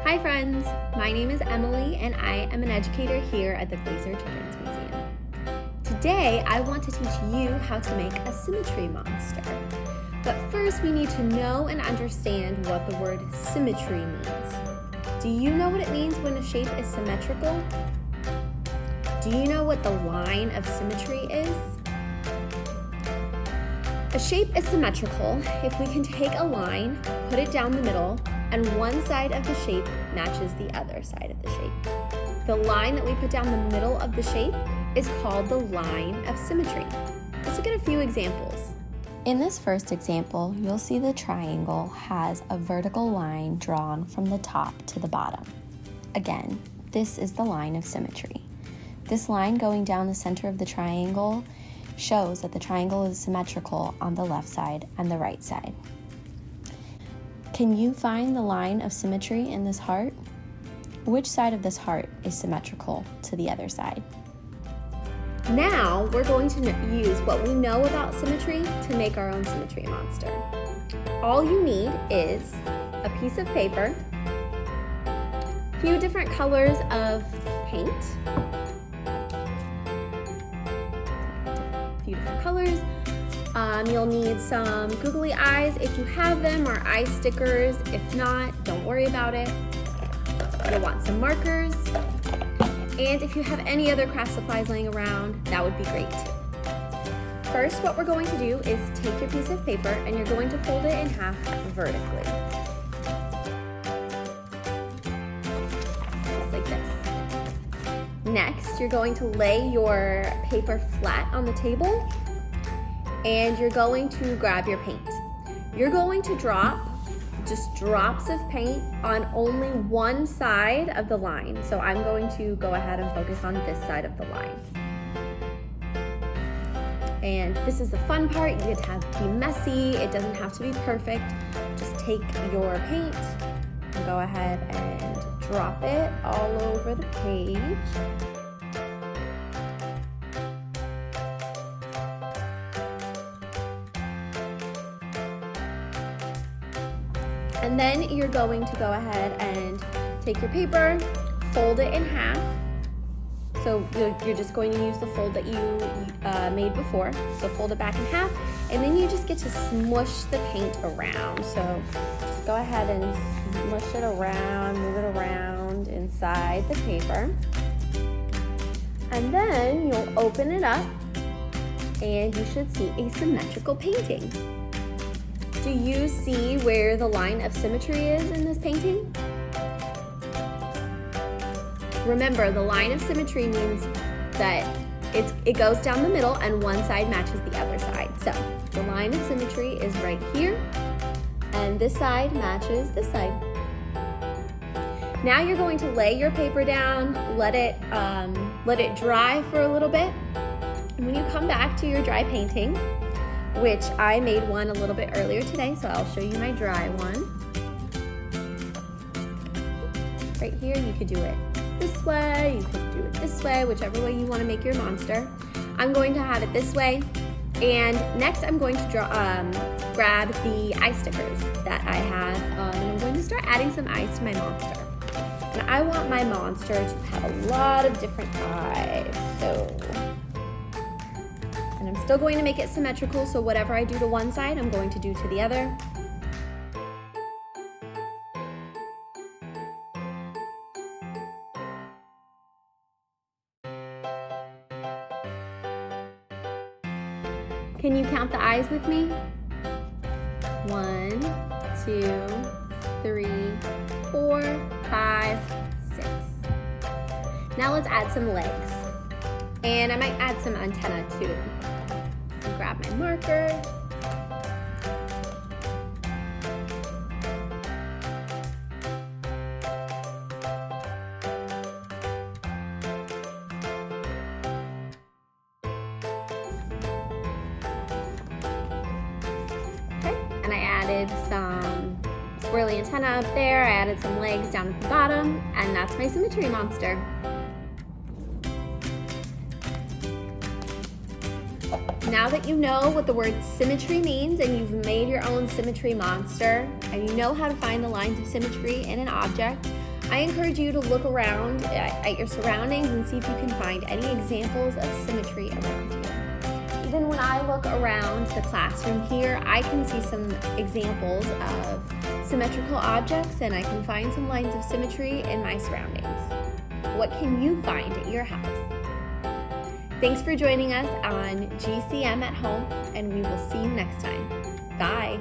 Hi friends, my name is Emily and I am an educator here at the Glaser Children's Museum. Today I want to teach you how to make a symmetry monster. But first we need to know and understand what the word symmetry means. Do you know what it means when a shape is symmetrical? Do you know what the line of symmetry is? A shape is symmetrical if we can take a line, put it down the middle, and one side of the shape matches the other side of the shape. The line that we put down the middle of the shape is called the line of symmetry. Let's look at a few examples. In this first example, you'll see the triangle has a vertical line drawn from the top to the bottom. Again, this is the line of symmetry. This line going down the center of the triangle shows that the triangle is symmetrical on the left side and the right side. Can you find the line of symmetry in this heart? Which side of this heart is symmetrical to the other side? Now we're going to use what we know about symmetry to make our own symmetry monster. All you need is a piece of paper, a few different colors of paint, a few different colors. You'll need some googly eyes if you have them, or eye stickers. If not, don't worry about it. You'll want some markers. And if you have any other craft supplies laying around, that would be great too. First, what we're going to do is take your piece of paper and you're going to fold it in half vertically. Just like this. Next, you're going to lay your paper flat on the table and you're going to grab your paint. You're going to drop just drops of paint on only one side of the line. So I'm going to go ahead and focus on this side of the line. And this is the fun part. You get to be messy. It doesn't have to be perfect. Just take your paint and go ahead and drop it all over the page. And then you're going to go ahead and take your paper, fold it in half. So you're just going to use the fold that you made before. So fold it back in half, and then you just get to smush the paint around. So just go ahead and smush it around, move it around inside the paper. And then you'll open it up, and you should see a symmetrical painting. Do you see where the line of symmetry is in this painting? Remember, the line of symmetry means that it goes down the middle and one side matches the other side. So the line of symmetry is right here, and this side matches this side. Now you're going to lay your paper down, let it dry for a little bit. And when you come back to your dry painting, which I made one a little bit earlier today, so I'll show you my dry one. Right here, you could do it this way, you could do it this way, whichever way you want to make your monster. I'm going to have it this way, and next I'm going to grab the eye stickers that I have, and I'm going to start adding some eyes to my monster. And I want my monster to have a lot of different eyes, and I'm still going to make it symmetrical, so whatever I do to one side, I'm going to do to the other. Can you count the eyes with me? 1, 2, 3, 4, 5, 6. Now let's add some legs. And I might add some antenna too. Grab my marker. Okay, and I added some swirly antenna up there. I added some legs down at the bottom, and that's my symmetry monster. Now that you know what the word symmetry means and you've made your own symmetry monster and you know how to find the lines of symmetry in an object, I encourage you to look around at your surroundings and see if you can find any examples of symmetry around you. Even when I look around the classroom here, I can see some examples of symmetrical objects, and I can find some lines of symmetry in my surroundings. What can you find at your house? Thanks for joining us on GCM at Home, and we will see you next time. Bye.